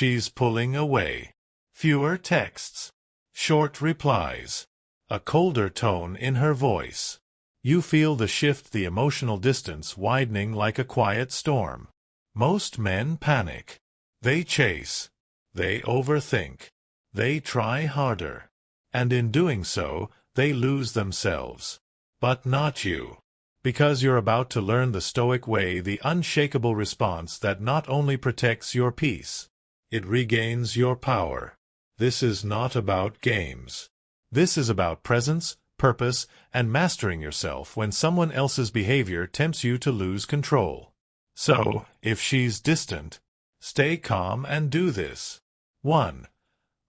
she's pulling away. Fewer texts. Short replies. A colder tone in her voice. You feel the shift, the emotional distance widening like a quiet storm. Most men panic. They chase. They overthink. They try harder. And in doing so, they lose themselves. But not you. Because you're about to learn the Stoic way, the unshakable response that not only protects your peace, it regains your power. This is not about games. This is about presence, purpose, and mastering yourself when someone else's behavior tempts you to lose control. So, if she's distant, stay calm and do this. 1.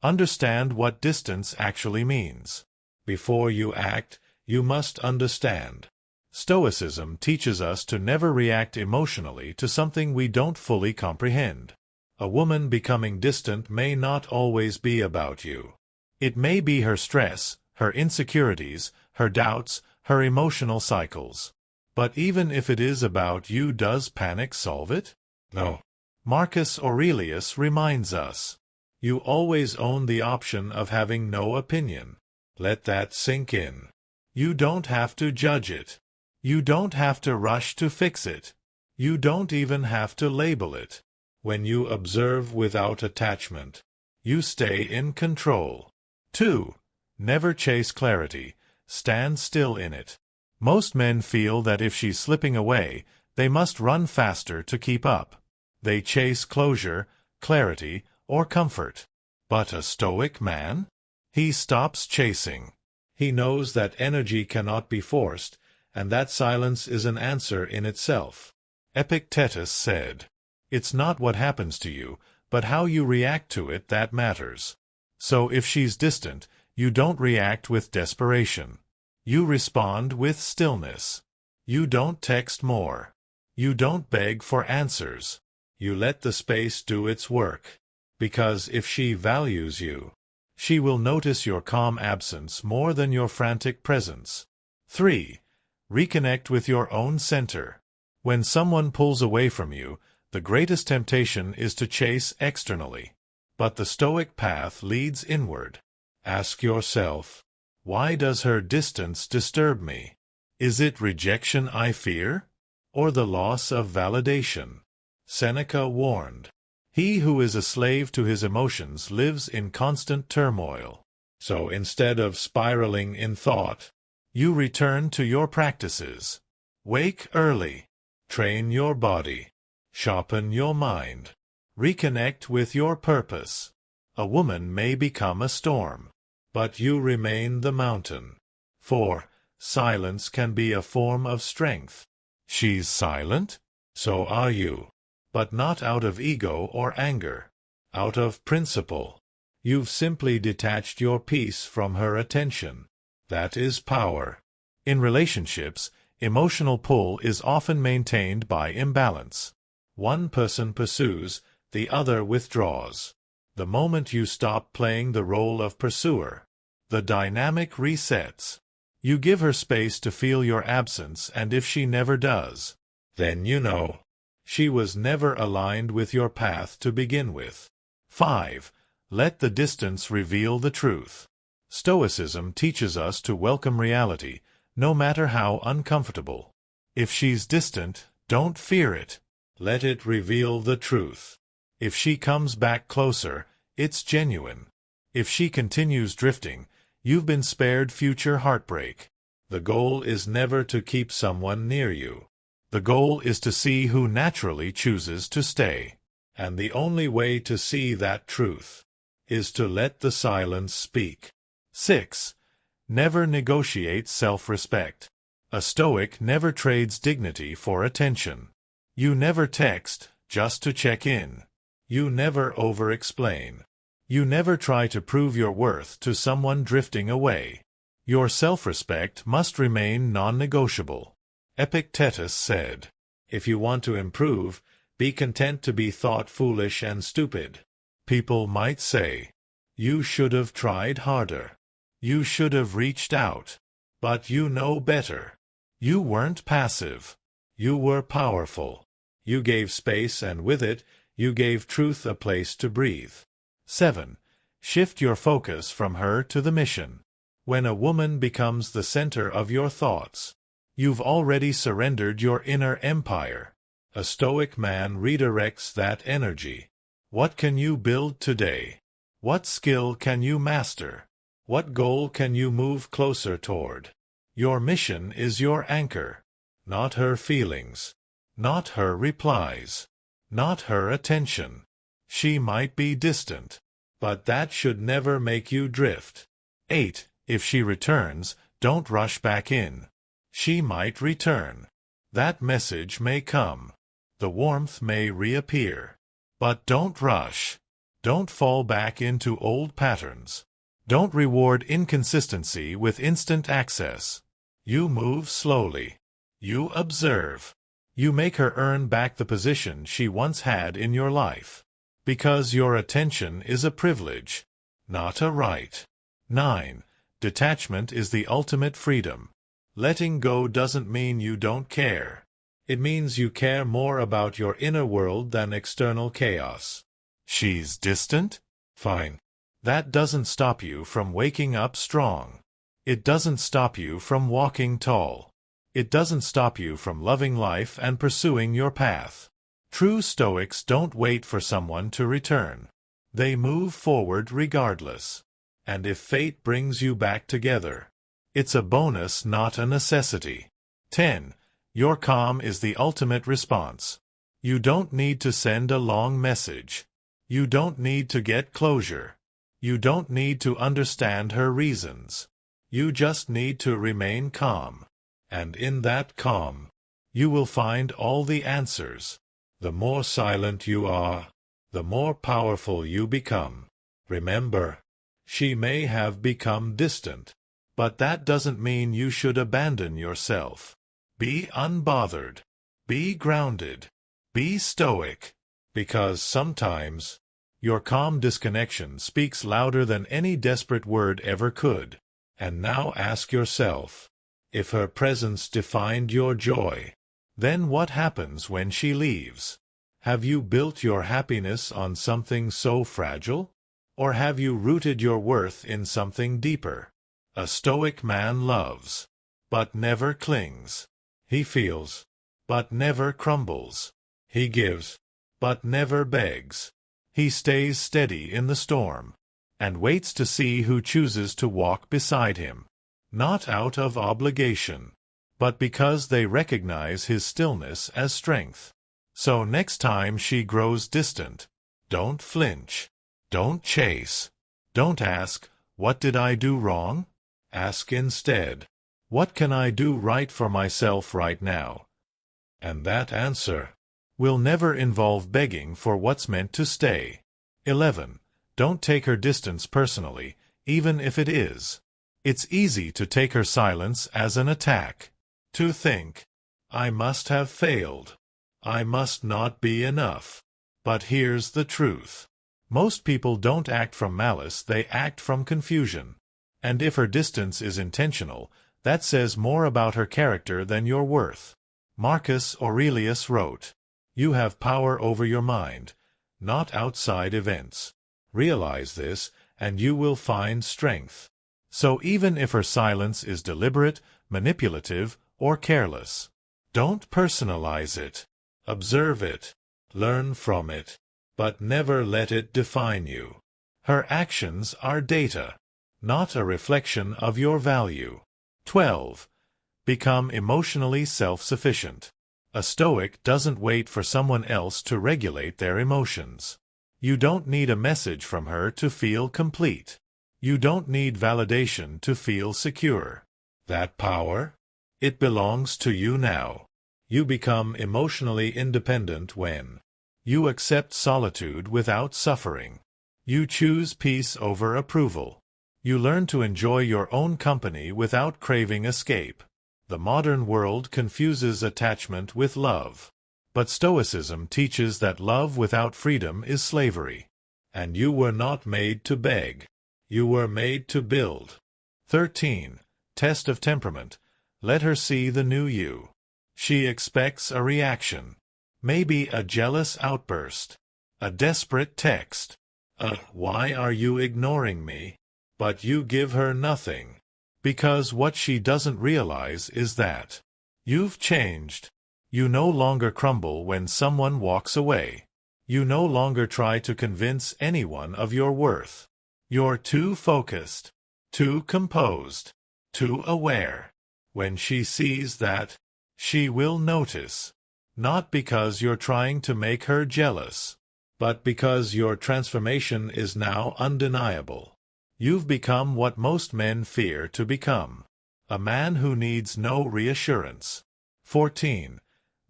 Understand what distance actually means. Before you act, you must understand. Stoicism teaches us to never react emotionally to something we don't fully comprehend. A woman becoming distant may not always be about you. It may be her stress, her insecurities, her doubts, her emotional cycles. But even if it is about you, does panic solve it? No. Marcus Aurelius reminds us, you always own the option of having no opinion. Let that sink in. You don't have to judge it. You don't have to rush to fix it. You don't even have to label it. When you observe without attachment, you stay in control. 2. Never chase clarity. Stand still in it. Most men feel that if she's slipping away, they must run faster to keep up. They chase closure, clarity, or comfort. But a Stoic man? He stops chasing. He knows that energy cannot be forced, and that silence is an answer in itself. Epictetus said, "It's not what happens to you, but how you react to it that matters." So if she's distant, you don't react with desperation. You respond with stillness. You don't text more. You don't beg for answers. You let the space do its work. Because if she values you, she will notice your calm absence more than your frantic presence. 3. Reconnect with your own center. When someone pulls away from you, the greatest temptation is to chase externally. But the Stoic path leads inward. Ask yourself, why does her distance disturb me? Is it rejection I fear? Or the loss of validation? Seneca warned, "He who is a slave to his emotions lives in constant turmoil." So instead of spiraling in thought, you return to your practices. Wake early. Train your body. Sharpen your mind. Reconnect with your purpose. A woman may become a storm, but you remain the mountain. 4. Silence can be a form of strength. She's silent? So are you. But not out of ego or anger. Out of principle. You've simply detached your peace from her attention. That is power. In relationships, emotional pull is often maintained by imbalance. One person pursues, the other withdraws. The moment you stop playing the role of pursuer, the dynamic resets. You give her space to feel your absence, and if she never does, then you know she was never aligned with your path to begin with. 5. Let the distance reveal the truth. Stoicism teaches us to welcome reality, no matter how uncomfortable. If she's distant, don't fear it. Let it reveal the truth. If she comes back closer, it's genuine. If she continues drifting, you've been spared future heartbreak. The goal is never to keep someone near you. The goal is to see who naturally chooses to stay. And the only way to see that truth is to let the silence speak. 6. Never negotiate self-respect. A Stoic never trades dignity for attention. You never text just to check in. You never over-explain. You never try to prove your worth to someone drifting away. Your self-respect must remain non-negotiable. Epictetus said, "If you want to improve, be content to be thought foolish and stupid." People might say, "You should have tried harder. You should have reached out." But you know better. You weren't passive. You were powerful. You gave space, and with it, You gave truth a place to breathe. 7. Shift your focus from her to the mission. When a woman becomes the center of your thoughts, you've already surrendered your inner empire. A Stoic man redirects that energy. What can you build today? What skill can you master? What goal can you move closer toward? Your mission is your anchor, not her feelings, not her replies, not her attention. She might be distant, but that should never make you drift. 8. If she returns, don't rush back in. She might return. That message may come. The warmth may reappear. But don't rush. Don't fall back into old patterns. Don't reward inconsistency with instant access. You move slowly. You observe. You make her earn back the position she once had in your life. Because your attention is a privilege, not a right. 9. Detachment is the ultimate freedom. Letting go doesn't mean you don't care. It means you care more about your inner world than external chaos. She's distant? Fine. That doesn't stop you from waking up strong. It doesn't stop you from walking tall. It doesn't stop you from loving life and pursuing your path. True Stoics don't wait for someone to return. They move forward regardless. And if fate brings you back together, it's a bonus, not a necessity. 10. Your calm is the ultimate response. You don't need to send a long message. You don't need to get closure. You don't need to understand her reasons. You just need to remain calm. And in that calm, you will find all the answers. The more silent you are, the more powerful you become. Remember, she may have become distant, but that doesn't mean you should abandon yourself. Be unbothered. Be grounded. Be stoic. Because sometimes, your calm disconnection speaks louder than any desperate word ever could. And now ask yourself, if her presence defined your joy, then what happens when she leaves? Have you built your happiness on something so fragile? Or have you rooted your worth in something deeper? A Stoic man loves, but never clings. He feels, but never crumbles. He gives, but never begs. He stays steady in the storm, and waits to see who chooses to walk beside him, not out of obligation, but because they recognize his stillness as strength. So next time she grows distant, don't flinch. Don't chase. Don't ask, what did I do wrong? Ask instead, what can I do right for myself right now? And that answer will never involve begging for what's meant to stay. 11. Don't take her distance personally, even if it is. It's easy to take her silence as an attack. To think, I must have failed. I must not be enough. But here's the truth. Most people don't act from malice, they act from confusion. And if her distance is intentional, that says more about her character than your worth. Marcus Aurelius wrote, "You have power over your mind, not outside events. Realize this, and you will find strength." So even if her silence is deliberate, manipulative, or careless, don't personalize it. Observe it. Learn from it. But never let it define you. Her actions are data, not a reflection of your value. 12. Become emotionally self-sufficient. A Stoic doesn't wait for someone else to regulate their emotions. You don't need a message from her to feel complete. You don't need validation to feel secure. That power? It belongs to you now. You become emotionally independent when you accept solitude without suffering. You choose peace over approval. You learn to enjoy your own company without craving escape. The modern world confuses attachment with love. But Stoicism teaches that love without freedom is slavery. And you were not made to beg. You were made to build. 13. Test of temperament. Let her see the new you. She expects a reaction. Maybe a jealous outburst. A desperate text. Why are you ignoring me? But you give her nothing. Because what she doesn't realize is that you've changed. You no longer crumble when someone walks away. You no longer try to convince anyone of your worth. You're too focused, too composed, too aware. When she sees that, she will notice. Not because you're trying to make her jealous, but because your transformation is now undeniable. You've become what most men fear to become. A man who needs no reassurance. 14.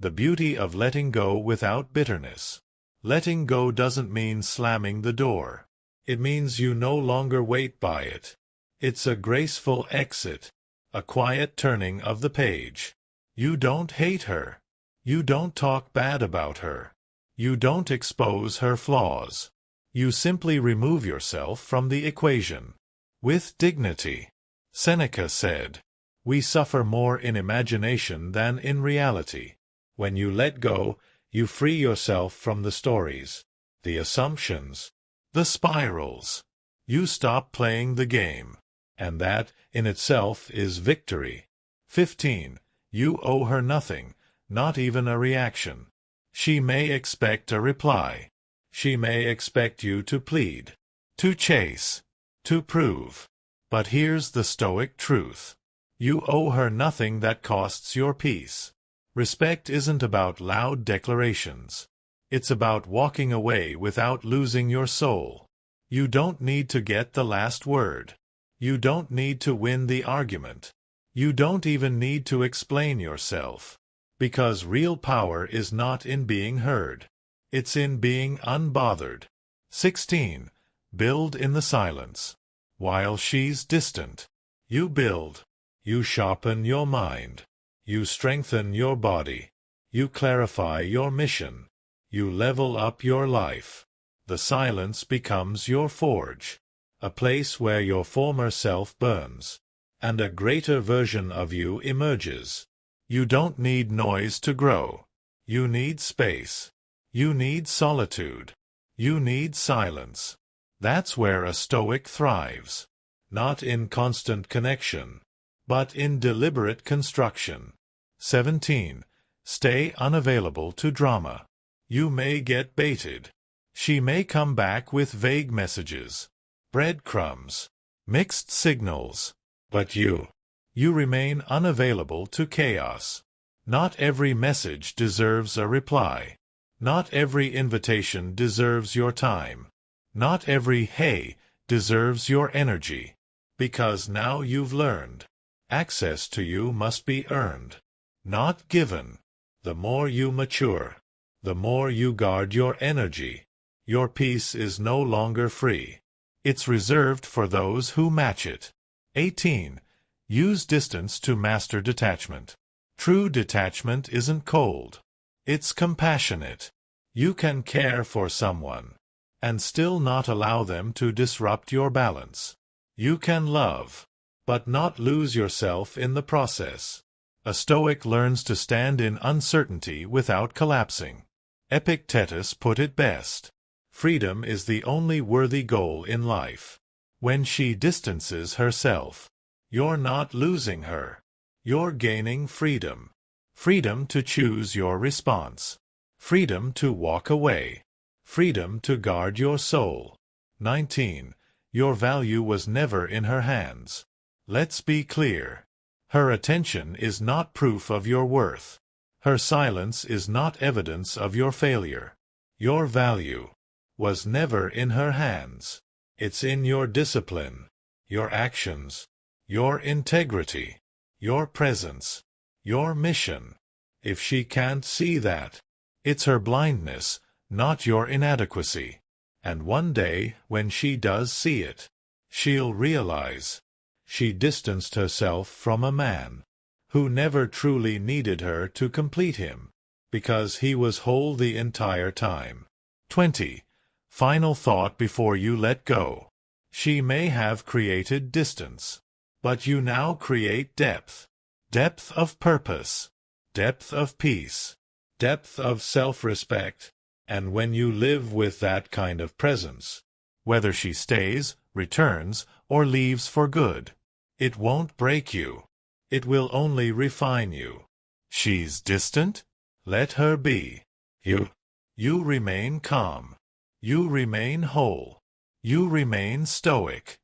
The beauty of letting go without bitterness. Letting go doesn't mean slamming the door. It means you no longer wait by it. It's a graceful exit, a quiet turning of the page. You don't hate her. You don't talk bad about her. You don't expose her flaws. You simply remove yourself from the equation. With dignity. Seneca said, "We suffer more in imagination than in reality." When you let go, you free yourself from the stories, the assumptions, the spirals. You stop playing the game. And that, in itself, is victory. 15. You owe her nothing, not even a reaction. She may expect a reply. She may expect you to plead, to chase, to prove. But here's the Stoic truth. You owe her nothing that costs your peace. Respect isn't about loud declarations. It's about walking away without losing your soul. You don't need to get the last word. You don't need to win the argument. You don't even need to explain yourself. Because real power is not in being heard. It's in being unbothered. 16. Build in the silence. While she's distant, you build. You sharpen your mind. You strengthen your body. You clarify your mission. You level up your life. The silence becomes your forge, a place where your former self burns, and a greater version of you emerges. You don't need noise to grow. You need space. You need solitude. You need silence. That's where a Stoic thrives. Not in constant connection, but in deliberate construction. 17. Stay unavailable to drama. You may get baited. She may come back with vague messages, breadcrumbs, mixed signals. But you remain unavailable to chaos. Not every message deserves a reply. Not every invitation deserves your time. Not every hey deserves your energy. Because now you've learned. Access to you must be earned, not given. The more you mature, the more you guard your energy. Your peace is no longer free. It's reserved for those who match it. 18. Use distance to master detachment. True detachment isn't cold. It's compassionate. You can care for someone and still not allow them to disrupt your balance. You can love, but not lose yourself in the process. A Stoic learns to stand in uncertainty without collapsing. Epictetus put it best. Freedom is the only worthy goal in life. When she distances herself, you're not losing her. You're gaining freedom. Freedom to choose your response. Freedom to walk away. Freedom to guard your soul. 19. Your value was never in her hands. Let's be clear. Her attention is not proof of your worth. Her silence is not evidence of your failure. Your value was never in her hands. It's in your discipline, your actions, your integrity, your presence, your mission. If she can't see that, it's her blindness, not your inadequacy. And one day, when she does see it, she'll realize she distanced herself from a man who never truly needed her to complete him, because he was whole the entire time. 20. Final thought before you let go. She may have created distance, but you now create depth. Depth of purpose, depth of peace, depth of self-respect, And when you live with that kind of presence, whether she stays, returns, or leaves for good, it won't break you. It will only refine you. She's distant? Let her be. You remain calm. You remain whole. You remain stoic.